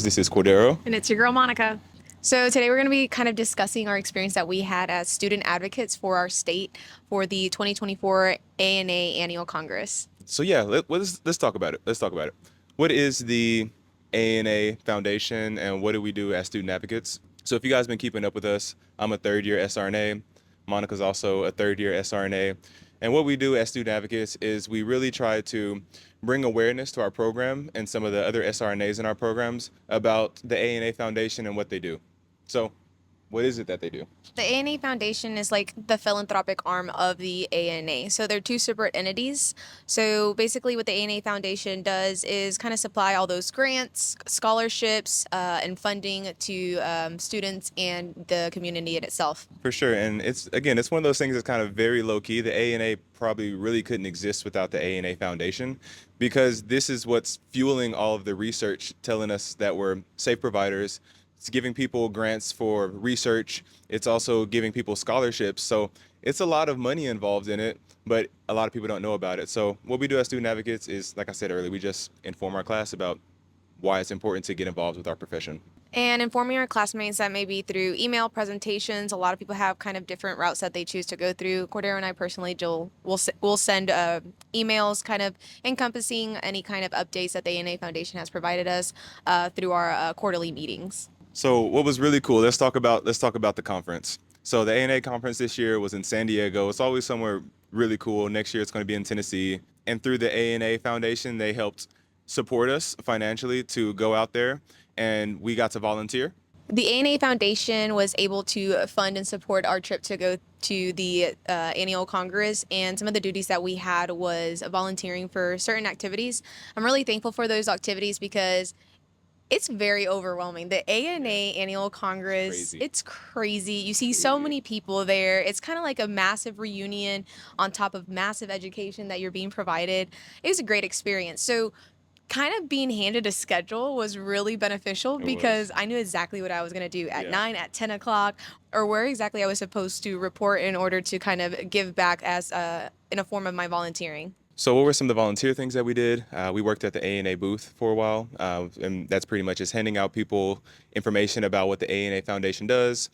This is Cordero. And it's your girl, Monica. So today we're going to be kind of discussing our experience that we had as student advocates for our state for the 2024 ANA Annual Congress. So yeah, let's talk about it. Let's talk about it. What is the ANA Foundation and what do we do as student advocates? So if you guys been keeping up with us, I'm a third year SRNA. Monica's also a third year SRNA. And what we do as student advocates is we really try to bring awareness to our program and some of the other SRNAs in our programs about the ANA Foundation and what they do. So what is it that they do? The ANA Foundation is like the philanthropic arm of the ANA. So they're two separate entities. So basically, what the ANA Foundation does is kind of supply all those grants, scholarships, and funding to students and the community in itself. For sure. And it's one of those things that's kind of very low key. The ANA probably really couldn't exist without the ANA Foundation because this is what's fueling all of the research telling us that we're safe providers. It's giving people grants for research. It's also giving people scholarships. So it's a lot of money involved in it, but a lot of people don't know about it. So what we do as student advocates is, like I said earlier, we just inform our class about why it's important to get involved with our profession. And informing our classmates that maybe through email presentations, a lot of people have kind of different routes that they choose to go through. Cordero and I personally, Jill, will send emails kind of encompassing any kind of updates that the ANA Foundation has provided us through our quarterly meetings. So what was really cool, let's talk about the conference. So the ANA conference this year was in San Diego. It's always somewhere really cool. Next year it's going to be in Tennessee. And through the ANA Foundation, they helped support us financially to go out there, and we got to volunteer. The ANA Foundation was able to fund and support our trip to go to the annual Congress, and some of the duties that we had was volunteering for certain activities. I'm really thankful for those activities because it's very overwhelming. The ANA Annual Congress, it's crazy. You see so many people there. It's kind of like a massive reunion on top of massive education that you're being provided. It was a great experience. So kind of being handed a schedule was really beneficial because I knew exactly what I was going to do at 9, at 10 o'clock, or where exactly I was supposed to report in order to kind of give back as in a form of my volunteering. So what were some of the volunteer things that we did? We worked at the ANA booth for a while, and that's pretty much just handing out people information about what the ANA Foundation does.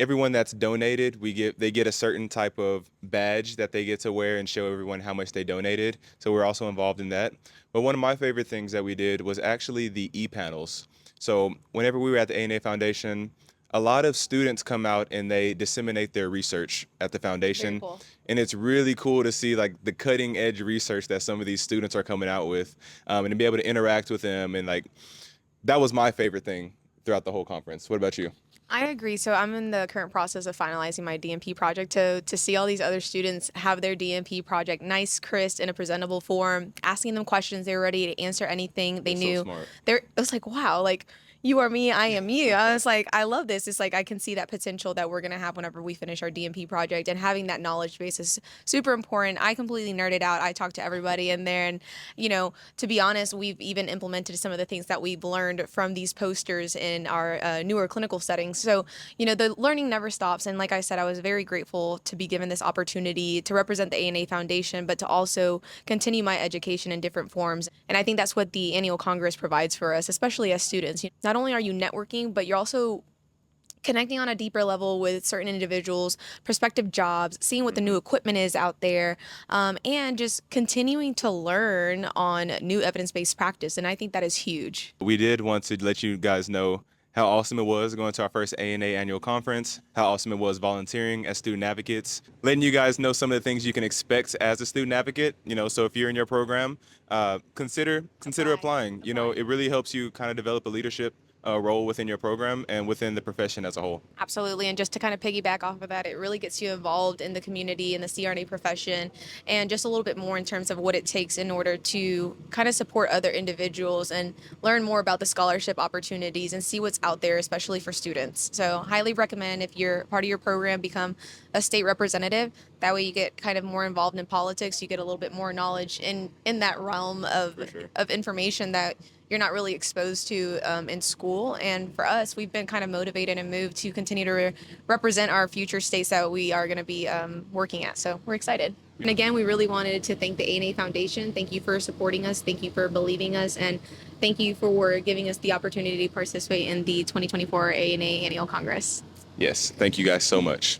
Everyone that's donated, they get a certain type of badge that they get to wear and show everyone how much they donated. So we're also involved in that. But one of my favorite things that we did was actually the e-panels. So whenever we were at the ANA Foundation, a lot of students come out and they disseminate their research at the foundation. Very cool. And it's really cool to see like the cutting edge research that some of these students are coming out with, and to be able to interact with them. And like, that was my favorite thing throughout the whole conference. What about you? I agree. So I'm in the current process of finalizing my DMP project to see all these other students have their DMP project nice, crisp, in a presentable form, asking them questions. They were ready to answer anything they knew. So smart. It was like, wow, like you are me, I am you. I was like, I love this. It's like I can see that potential that we're going to have whenever we finish our DMP project, and having that knowledge base is super important. I completely nerded out. I talked to everybody in there, and to be honest, we've even implemented some of the things that we've learned from these posters in our newer clinical settings. So, the learning never stops. And like I said, I was very grateful to be given this opportunity to represent the ANA Foundation, but to also continue my education in different forms. And I think that's what the annual Congress provides for us, especially as students. Not only are you networking, but you're also connecting on a deeper level with certain individuals, prospective jobs, seeing what the new equipment is out there, and just continuing to learn on new evidence-based practice. And I think that is huge. We did want to let you guys know how awesome it was going to our first ANA annual conference, how awesome it was volunteering as student advocates, letting you guys know some of the things you can expect as a student advocate. So if you're in your program, consider applying. It really helps you kind of develop a leadership role within your program and within the profession as a whole. Absolutely. And just to kind of piggyback off of that, it really gets you involved in the community and the CRNA profession, and just a little bit more in terms of what it takes in order to kind of support other individuals and learn more about the scholarship opportunities and see what's out there, especially for students. So highly recommend, if you're part of your program, become a state representative. That way you get kind of more involved in politics. You get a little bit more knowledge in that realm of information that you're not really exposed to in school. And for us, we've been kind of motivated and moved to continue to represent our future states that we are going to be working at. So we're excited. And again, we really wanted to thank the ANA Foundation. Thank you for supporting us. Thank you for believing us. And thank you for giving us the opportunity to participate in the 2024 ANA Annual Congress. Yes, thank you guys so much.